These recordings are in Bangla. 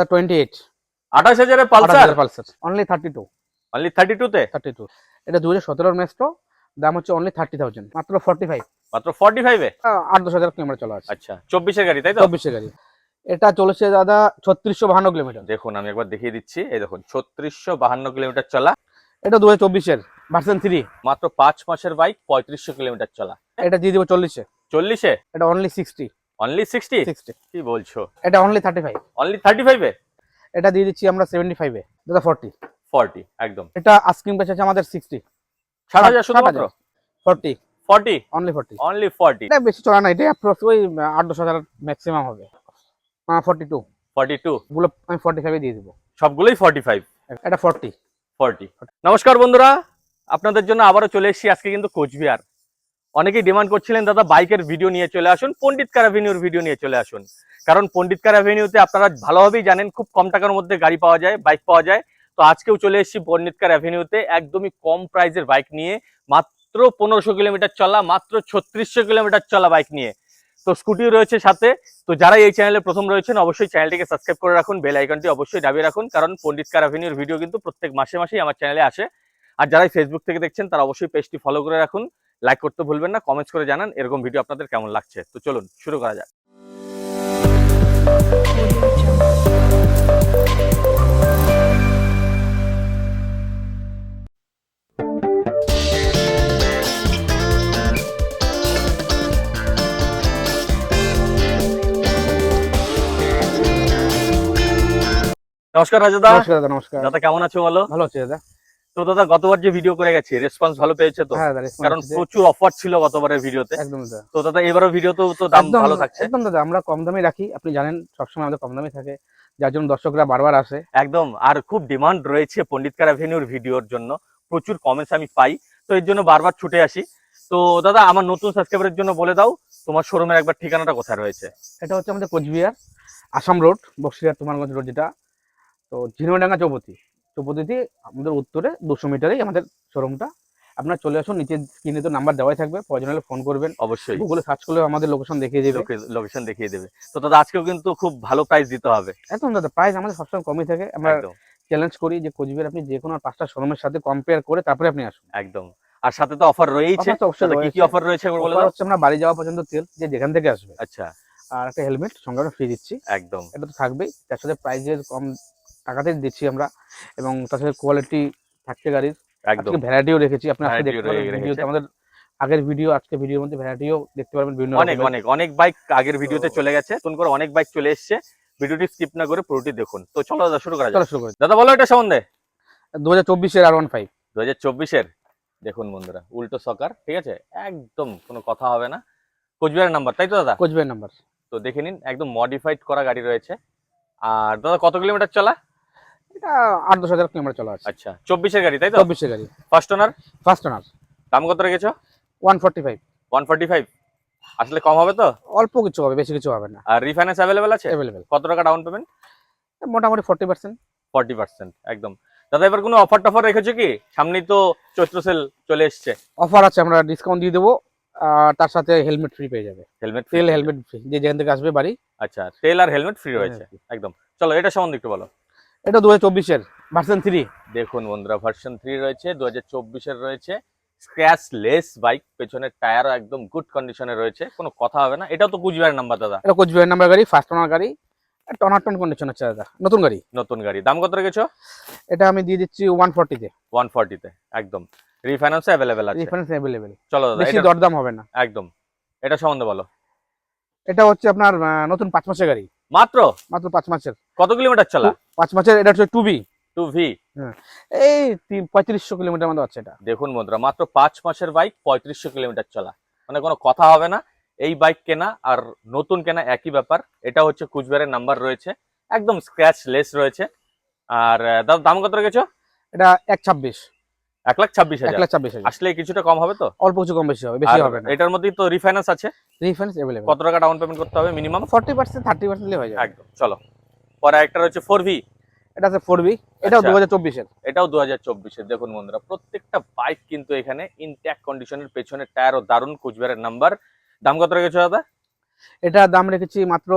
28 28,000 পালসার পালসার অনলি 32 অনলি 32 তে 32 এটা 2017 এর মেস্ট্রো, দাম হচ্ছে অনলি 30,000 মাত্র 45 মাত্র 45 এ 8-10,000 কিলোমিটার চলা আছে। আচ্ছা 24 এর গাড়ি তাই তো? 24 এর গাড়ি। এটা চলেছে দাদা 3652 কিলোমিটার। দেখুন আমি একবার দেখিয়ে দিচ্ছি, এই দেখুন 3652 কিলোমিটার চলা। এটা 2024 এর ভার্সন 3। মাত্র 5 মাসের বাইক, 3500 কিলোমিটার চলা। এটা দিয়ে দিব 40 এ। 40 এ এটা অনলি 60 অনলি 60 60 কি বলছো? এটা অনলি 35। অনলি 35 এ এটা দিয়ে দিচ্ছি আমরা 75 এ দাদা 40। 40 একদম। এটা আস্কিং প্রাইস আছে আমাদের 60 60,000 শুধুমাত্র 40 40 অনলি 40। অনলি 40 এটা বেশি চলা না, এটা অ্যাপ্রক্স ওই 8-10,000 ম্যাক্সিমাম হবে। 42 42 গুলো আমি 45 এ দিয়ে দিব। সবগুলোই 45 এটা 40। নমস্কার বন্ধুরা, আপনাদের জন্য আবারও চলে এসেছি। আজকে কিন্তু কোচবিহার, অনেকেই ডিমান্ড করছিলেন দাদা বাইকের ভিডিও নিয়ে চলে আসুন, পণ্ডিত কার অ্যাভিনিউর ভিডিও নিয়ে চলে আসুন। কারণ পণ্ডিত কার অ্যাভিনিউতে আপনারা ভালোভাবেই জানেন খুব কম টাকার মধ্যে গাড়ি পাওয়া যায়, বাইক পাওয়া যায়। তো আজকেও চলে এসেছি পণ্ডিত কার অ্যাভিনিউতে একদমই কম প্রাইসের বাইক নিয়ে, মাত্র 1500 কিলোমিটার চলা, মাত্র 3600 কিলোমিটার চলা বাইক নিয়ে। তো স্কুটিও রয়েছে সাথে। তো যারা এই চ্যানেলে প্রথম রয়েছেন অবশ্যই চ্যানেলটিকে সাবস্ক্রাইব করে রাখুন, বেল আইকনটি অবশ্যই দাবিয়ে রাখুন, কারণ পণ্ডিত কার অ্যাভিনিউর ভিডিও কিন্তু প্রত্যেক মাসে মাসেই আমার চ্যানেলে আসে। আর যারা ফেসবুক থেকে দেখছেন তারা অবশ্যই পেজটি ফলো করে রাখুন, লাইক করতে ভুলবেন না, কমেন্টস করে জানান এরকম ভিডিও আপনাদের কেমন লাগছে। তো চলুন শুরু করা যাক। নমস্কার রাজাদা। নমস্কার দাদা। নমস্কার দাদা, কেমন আছো বলো? ভালো আছি দাদা। তো দাদা গতবার যে ভিডিও করে গেছি রেসপন্স ভালো পেয়েছে তো? হ্যাঁ দাদা, response কারণ আছে। প্রচুর অফার ছিল গতবারের ভিডিওতে। একদম দাদা। তো দাদা এবারও ভিডিওতেও তো দাম একদম ভালো থাকছে। একদম দাদা, আমরা কম দামে রাখি, আপনি জানেন সবসময় আমাদের কম দামে থাকে, যার জন্য দর্শকরা বারবার আসে। একদম, আর খুব ডিমান্ড রয়েছে পণ্ডিত কার অ্যাভিনিউর ভিডিওর জন্য, প্রচুর কমেন্টস আমি পাই, তো এর জন্য বারবার ছুটে আসি। তো দাদা আমার নতুন সাবস্ক্রাইবারের জন্য বলে দাও তোমার শোরুমের একবার ঠিকানাটা কোথায় রয়েছে? এটা হচ্ছে আমাদের কোচবিহার আসাম রোড, বক্সিরহাট তুমারগঞ্জ রোড যেটা। তো ঝিনুডাঙ্গা চৌপতিতে আমাদের উত্তরে 200 মিটারেই আমাদের শোরুমটা। আপনারা চলে আসুন, নিচে স্ক্রিনে তো নাম্বার দেওয়াই থাকবে, প্রয়োজন হলে ফোন করবেন, অবশ্যই গুগলে সার্চ করলে আমাদের লোকেশন দেখিয়ে দেবে। লোকেশন দেখিয়ে দেবে। তো দাদা আজকেও কিন্তু খুব ভালো প্রাইস দিতে হবে। একদম দাদা, প্রাইস আমাদের সবসময় কমই থাকে। আমরা একদম চ্যালেঞ্জ করি যে কোচবিহার আপনি যে কোনো 5টা শোরুমের সাথে কম্পেয়ার করে তারপরে আপনি আসুন। একদম। আর সাথে তো অফার রয়েছে। অফার তো অবশ্যই দাদা কি কি রয়েছে। অফার রয়েছে একবার বলে অফার দাও। হচ্ছে আমরা বাড়ি যাওয়া পর্যন্ত তেল যে যেখান থেকে আসবে, আচ্ছা আর একটা হেলমেট সঙ্গে আমরা ফ্রি দিচ্ছি। একদম এটা তো থাকবেই, তার সাথে প্রাইজের কম টাকাতে দিচ্ছি আমরা, এবং তার সাথে কোয়ালিটি থাকছে গাড়ির। একদম আজকে ভ্যারাইটিও রেখেছি, আপনি আজকে Variety দেখতে পারবেন রেখেছে। ভিডিওতে, আমাদের আগের ভিডিও আজকে ভিডিওর মধ্যে ভ্যারাইটিও দেখতে পারবেন বিভিন্ন অনেক রকমের। অনেক অনেক বাইক আগের ভিডিওতে চলে গেছে, নতুন করে অনেক বাইক চলে এসেছে। ভিডিওটি স্কিপ না করে পুরোটি দেখুন। তো চলো দাদা শুরু করা যাক। চলো শুরু করি। দাদা বলো এটা সম্বন্ধে। 2024 এর R15। 2024 এর দেখুন বন্ধুরা, উল্টো সকার, ঠিক আছে, একদম কোনো কথা হবে না। কোচবিহারের নাম্বার তাই তো দাদা? কোচবিহার নাম্বার। তো দেখে নিন, একদম মডিফাইড করা গাড়ি রয়েছে। আর দাদা কত কিলোমিটার চলা? এটা 8-10,000 কিলোমিটার চলা আছে। আচ্ছা 24 এর গাড়ি তাই তো? 24 এর গাড়ি, ফার্স্ট ওনার। First owner. দাম কত রেখেছো? 145। 145 আসলে কম হবে তো? অল্প কিছু হবে, বেশি কিছু হবে না। আর রিফাইন্যান্স অ্যাভেলেবেল আছে? অ্যাভেলেবেল কত টাকা ডাউন পেমেন্ট? মোটামুটি 40%। 40% একদম। দাদা এবার কোনো অফার টফার রেখেছো কি? সামনেই তো চৈত্র সেল চলে এসছে। অফার আছে, আমরা ডিসকাউন্ট দিয়ে দেবো, আর তার সাথে হেলমেট ফ্রি পেয়ে যাবে। হেলমেট তেল হেলমেট ফ্রি, যে যেখান থেকে আসবে বাড়ি। আচ্ছা তেল আর হেলমেট ফ্রি রয়েছে একদম। চলো এটা সম্বন্ধে একটু বলো। এটা 2024 এর ভার্সন 3। দেখুন বন্ধুরা ভার্সন 3 রয়েছে, 2024 এর রয়েছে, স্ক্র্যাচ লেস বাইক, পেছনের টায়ারও একদম গুড কন্ডিশনে রয়েছে, কোনো কথা হবে না। এটাও তো কুচবিহারের নাম্বার দাদা? এটা কোচবিহার নাম্বার গাড়ি, ফার্স্ট ওনার গাড়ি, টন কন্ডিশন আছে দাদা, নতুন গাড়ি। নতুন গাড়ি। দাম কত রেখেছো? এটা আমি দিয়ে দিচ্ছি 140 তে। 140 তে একদম। রিফাইন্যান্স অ্যাভেলেবেল আছে? রিফারেন্স অ্যাভেলেবেল, চলো দাদা বেশি এটা দরদাম হবে না। একদম। এটা সম্বন্ধে বলো। এটা হচ্ছে আপনার নতুন 5 মাসের গাড়ি, মাত্র মাত্র 5 মাসের। কত কিলোমিটার চলা? 5 মাসের, এটা হচ্ছে 2B। 2V। হ্যাঁ, এই 3500 কিলোমিটার মতো আছে এটা। দেখুন বন্ধুরা মাত্র 5 মাসের বাইক, 3500 কিলোমিটার চলা, মানে কোনো কথা হবে না। এই বাইক কেনা আর নতুন কেনা একই ব্যাপার। এটা হচ্ছে কুচবিহারের নাম্বার রয়েছে, একদম স্ক্র্যাচ লেস রয়েছে। আর দাদা দাম কত রেখেছো? এটা 126। 1,26,000। 1,26,000 আসলে কিছুটা কম হবে তো? অল্প কিছু কম বেশি হবে, বেশি হবে না। এটার মধ্যেই তো রিফাইন্যান্স আছে? Reference available. কত টাকা ডাউন পেমেন্ট করতে হবে মিনিমাম? 40%, 30% দিলে হয়ে যাবে। একদম। চলো পরে একটা রয়েছে 4V। এটা আছে 4B, এটাও আচ্ছা। 2024 এর। এটাও 2024 এর। দেখুন বন্ধুরা প্রত্যেকটা বাইক কিন্তু এখানে ইনট্যাক্ট কন্ডিশনের, পেছনের টায়ারও দারুণ, কুচবিহারের নাম্বার। দাম কত রেখেছো দাদা? এটা দাম রেখেছি মাত্র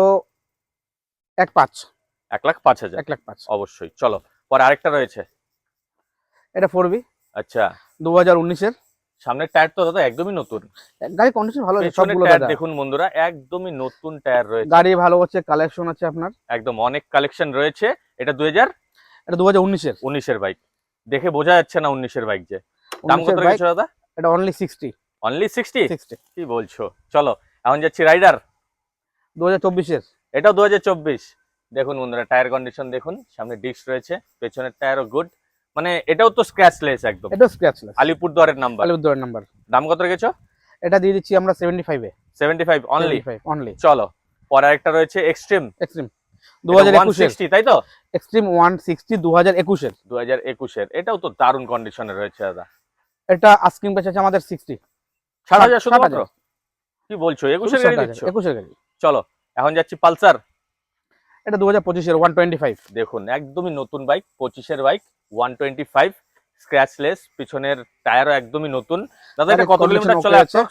1.5। 1,05,000 1,05,000 অবশ্যই। চলো পরে আরেকটা রয়েছে। এটা 4B আচ্ছা, 2019-এর সামনের টায়ার তো দাদা একদমই নতুন, গাড়ি কন্ডিশন ভালো আছে পেছনের সবগুলো টায়ার দাদা। দেখুন বন্ধুরা একদমই নতুন টায়ার রয়েছে, গাড়ি ভালো আছে, কালেকশন আছে আপনার। একদম অনেক কালেকশন রয়েছে। এটা 2019 এটা 2019-এর এর বাইক, দেখে বোঝা যাচ্ছে না 19 এর বাইক যে। দাম কত 19-এর বাইক। রেখেছো দাদা? এটা অনলি 60। অনলি 60? 60 কি বলছো? চলো এখন যাচ্ছি রাইডার। 2024-এর। এটাও 2024। দেখুন বন্ধুরা টায়ার কন্ডিশন দেখুন, সামনে ডিস্ক রয়েছে, পেছনের টায়ারও গুড, মানে এটাও তো স্ক্র্যাচলেস একদম, এটা স্ক্র্যাচলেস, আলিপুরদুয়ারের নাম্বার। আলিপুরদুয়ারের নাম্বার। দাম কত রেখেছো? এটা দিয়ে দিচ্ছি আমরা 75-এ। 75 অনলি। 75 অনলি। চলো পরে আরেকটা রয়েছে এক্সট্রিম। এক্সট্রিম 2021-এর। 160 তাই তো? এক্সট্রিম 160 2021-এর। 2021 এটাও তো দারুণ কন্ডিশনে রয়েছে দাদা। এটা আস্কিং প্রাইস আছে আমাদের 60। 60,000 শুধুমাত্র? 60,000 কি বলছো, 21 গাড়ি দিচ্ছ? 21-এর গাড়ি। চলো এখন যাচ্ছি পালসার। এটা 2025-এর 125। দেখুন একদমই নতুন বাইক, 25-এর বাইক, 125, স্ক্র্যাচলেস, পিছনের টায়ারও একদমই নতুন। দাদা এটা গাড়ির কত condition কিলোমিটার okay চলে আছে। approx?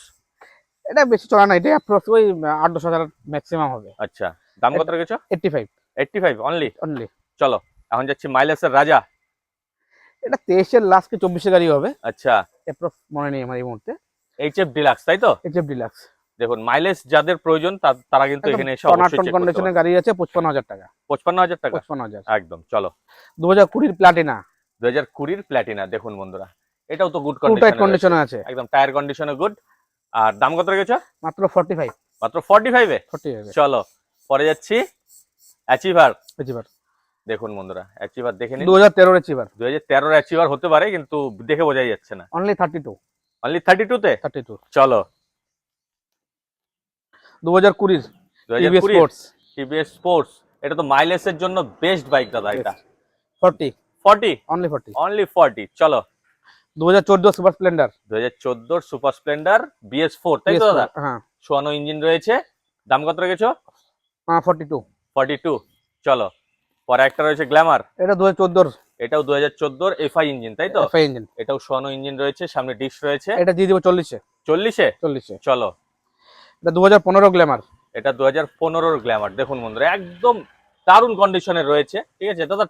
এটা বেশি চলা না, এটা অ্যাপ্রক্স ওই 8-10 হাজার ম্যাক্সিমাম হবে। আচ্ছা, দাম কত রেখেছো? 85 85 অনলি। অনলি। চলো এখন যাচ্ছি মাইলেজের রাজা। এটা 23-এর লাস্ট কি 24-এর গাড়ি হবে, আচ্ছা, অ্যাপ্রক্স মনে নেই আমার এই মুহূর্তে। HF ডিলাক্স তাই তো? HF deluxe. দেখুন মাইলেজ যাদের প্রয়োজন তারা কিন্তু এখানে এসে অবশ্যই চেক করতে কন্ডিশনের পারেন। গাড়ি আছে 55,000 টাকা। 55,000 টাকা 55,000। একদম। চলো 2020-এর প্লাটিনা 2020 প্ল্যাটিনা। দেখুন বন্ধুরা এটাও তো গুড টু টাইট কন্ডিশনে কন্ডিশনে আছে, একদম, টায়ার কন্ডিশনও গুড। আর দাম কত রেখেছো? মাত্র 45। মাত্র 45-এ। 45 চলো পরে যাচ্ছি অ্যাচিভার। অ্যাচিভার। দেখুন বন্ধুরা অ্যাচিভার দেখে নিন। 2013-এর অ্যাচিভার 2013 অ্যাচিভার হতে পারে কিন্তু দেখে বোঝাই যাচ্ছে না। অনলি 32। অনলি 32-তে? 32। চলো 2020-এর টিভিএস 2020 স্পোর্টস টিভিএস স্পোর্টস। এটা তো মাইলেজের জন্য বেস্ট বাইক দাদা। এটা 40 40 অনলি 40। অনলি 40। চলো 2014 super Splendor 2014 super Splendor BS4 তাই তো দাদা? হ্যাঁ সোয়ানো ইঞ্জিন রয়েছে। দাম কত রেখেছো? 42। 42। চলো পরে একটা রয়েছে গ্ল্যামার। এটা 2014-এর এটাও 2014 FI ইঞ্জিন তাই তো? FI engine. এটাও সোয়ানো ইঞ্জিন রয়েছে, সামনে ডিস্ক রয়েছে। এটা দিয়ে দিব 40-এ। 40-এ? 40-এ। চলো এটা 2015 গ্ল্যামার। এটা 2015 গ্ল্যামার। দেখুন বন্ধুরা একদম দারুণ কন্ডিশনে রয়েছে, ঠিক আছে দাদা?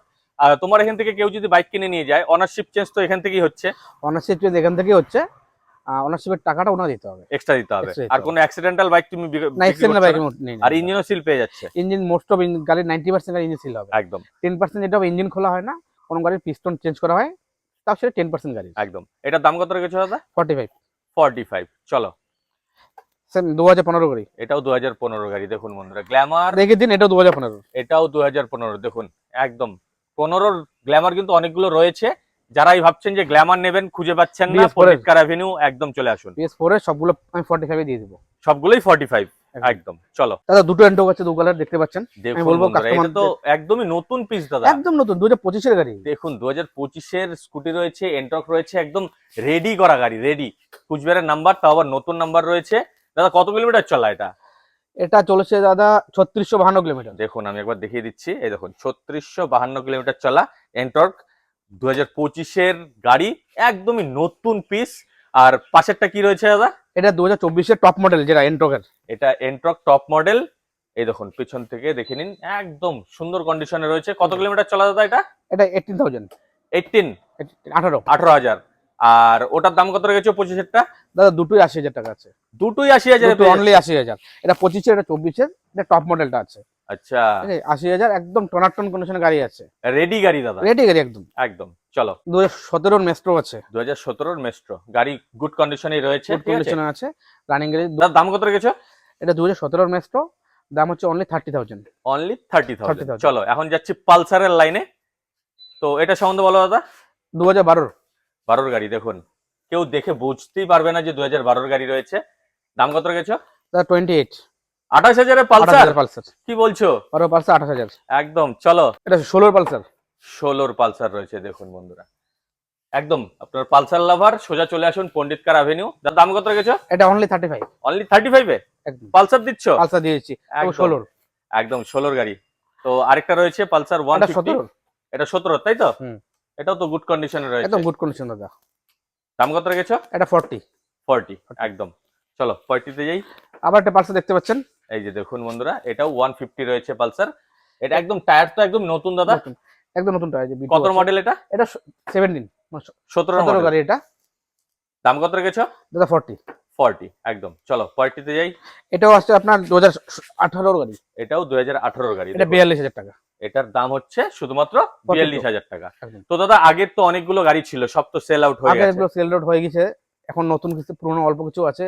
তোমার এখান থেকে কেউ যদি বাইক কিনে নিয়ে যায়, অনারশিপ চেঞ্জ তো এখান থেকেই হচ্ছে, অনারশিপ এখান থেকেই হচ্ছে, অনারশিপের টাকাটা ওনা দিতে হবে, এক্সট্রা দিতে হবে। Extra দিতে আর হবে। কোনো অ্যাক্সিডেন্টাল বাইক তুমি না এক্সটেন্ডেড বাইক নেই। আর ইঞ্জিনও সিল পেয়ে যাচ্ছে ইঞ্জিন মোস্ট অফ গাড়ির 90% গাড়ি ইঞ্জিন সিল হবে। একদম 10% যেটা হবে ইঞ্জিন খোলা হয় না, কোন গাড়ির পিস্টন চেঞ্জ করা হয়, তাও সেটা 10% গাড়ি। একদম। এটার দাম কত রেখেছো দাদা? 45। 45। চলো সেম 2015 গাড়ি। এটাও 2015 গাড়ি। দেখুন বন্ধুরা গ্ল্যামার, দেখে দিন, এটাও 2015। এটাও 2015। দেখুন একদম 15 গ্ল্যামার কিন্তু অনেকগুলো রয়েছে। যারাই ভাবছেন যে গ্ল্যামার নেবেন খুঁজে পাচ্ছেন না, BS4 পণ্ডিত কার অ্যাভিনিউ একদম চলে আসুন। PS4 এর সবগুলো আমি 45 এ দিয়ে দিব। সবগুলোই 45 একদম। চলো দাদা দুটো এন্টক আছে, দু কালার দেখতে পাচ্ছেন। দেখুন বলবো বন্ধুরা এটা customer তো একদমই নতুন পিস দাদা, একদম নতুন 2025 এর গাড়ি। দেখুন 2025-এর স্কুটি রয়েছে, এন্টক রয়েছে, একদম রেডি করা গাড়ি, রেডি। কুচবিহারের নাম্বার, তাও আবার নতুন নাম্বার রয়েছে। দাদা কত কিলোমিটার চলা এটা? এটা চলেছে দাদা 3652 কিলোমিটার। দেখুন আমি একবার দেখিয়ে দিচ্ছি, এই দেখুন 3652 কিলোমিটার চলা এন্টর্ক 2025-এর গাড়ি, একদমই নতুন পিস। আর পাশেরটা কি রয়েছে দাদা? এটা 2024 এর টপ মডেল, যেটা এন্টকের। এটা এন্টর্ক টপ মডেল। এই দেখুন পিছন থেকে দেখে নিন, একদম সুন্দর কন্ডিশনে রয়েছে। কত কিলোমিটার চলা দাদা এটা? এটা 18,000। 18,000। আর ওটার দাম কত রেখেছো 25-এরটা? দাদা দুটোই 80,000 টাকা আছে। দুটোই 80,000 অনলি 80,000। এটা 25 এর, এটা 24 এর, এটা টপ মডেলটা আছে। আচ্ছা 80,000 একদম টনাটন কন্ডিশনের গাড়ি আছে, রেডি গাড়ি দাদা, রেডি গাড়ি একদম। একদম। চলো 2017 এর মেস্ট্রো আছে, 2017-এর মেস্ট্রো গাড়ি গুড কন্ডিশনেই রয়েছে, গুড ঠিক আছে। কন্ডিশনে আছে, রানিং গাড়ি। দাদা দাম কত রেখেছো? এটা 2017 এর মেস্ট্রো, দাম হচ্ছে অনলি 30,000। অনলি 30,000। 30,000। চলো এখন যাচ্ছি পালসারের লাইনে। তো এটা সম্বন্ধে বলো দাদা। 2012 গাড়ি। দেখুন কেউ দেখে বুঝতেই পারবে না যে 2012 গাড়ি রয়েছে। দাম কত রেখেছো? দাদা 28। 28,000-এ পালসার? পালসার কি বলছো? পালসার 28,000। একদম। চলো এটা 16 পালসার। 16 পালসার রয়েছে। দেখুন বন্ধুরা একদম আপনার পালসার লাভার সোজা চলে আসুন পণ্ডিত কার অ্যাভিনিউ। দাম কত রেখেছো? এটা অনলি 35। অনলি 35-এ একদম পালসার দিচ্ছ? পালসার দিয়েছি, একদম 16। একদম 16 গাড়ি। তো আরেকটা রয়েছে পালসার 150। এটা 17 তাই তো? এটাও তো গুড কন্ডিশনে রয়েছে, একদম গুড কন্ডিশন দাদা। দাম কত রেখেছো? এটা 40। 40 একদম। চলো 40-তে যাই। আবার একটা পালসার দেখতে পাচ্ছেন, এই যে দেখুন বন্ধুরা এটাও 150 রয়েছে পালসার। এটা একদম টায়ার তো একদম নতুন দাদা। নতুন, একদম নতুন টায়ার। কত মডেল এটা? এটা 17 17 17 মডেল। গাড়ি এটা। দাম কত রেখেছো? দাদা 40। 40। একদম চলো 40 তে যাই। এটাও আসছে আপনার 2018 গাড়ি। এটাও 2018 গাড়ি। এটা 42,000 টাকা। এটার দাম হচ্ছে শুধুমাত্র 42,000 টাকা। একদম। তো দাদা আগের তো অনেকগুলো গাড়ি ছিল, সব তো সেল আউট হয়ে আগে গেছে। এগুলো সেল আউট হয়ে গেছে, এখন নতুন কিছু পুরনো অল্প কিছু আছে,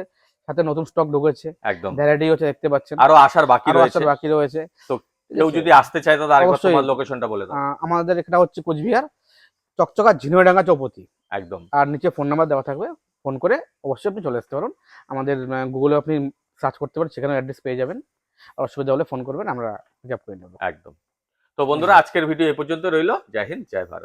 সাথে নতুন স্টক ঢুকেছে, একদম। ভ্যারাইটি হচ্ছে দেখতে পাচ্ছেন, আরো আসার বাকি আরো রয়েছে। আসার বাকি রয়েছে। তো ঠিক কেউ আছে? যদি আসতে চায় দাদা আরেকবার অবশ্যই। তোমার লোকেশনটা বলে দাও। আমাদের এটা হচ্ছে কোচবিহার চকচকা ঝিনুইডাঙ্গা চৌপতি। একদম। আর নিচে ফোন নাম্বার দেওয়া থাকবে, ফোন করে অবশ্যই আপনি চলে আসতে পারেন। আমাদের গুগলে আপনি সার্চ করতে পারেন, সেখানে অ্যাড্রেস পেয়ে যাবেন। আর অসুবিধা হলে ফোন করবেন, আমরা পিক আপ করে নেবো। একদম। তো বন্ধুরা আজকের ভিডিও এ পর্যন্ত রইলো। জয় হিন্দ, জয় ভারত।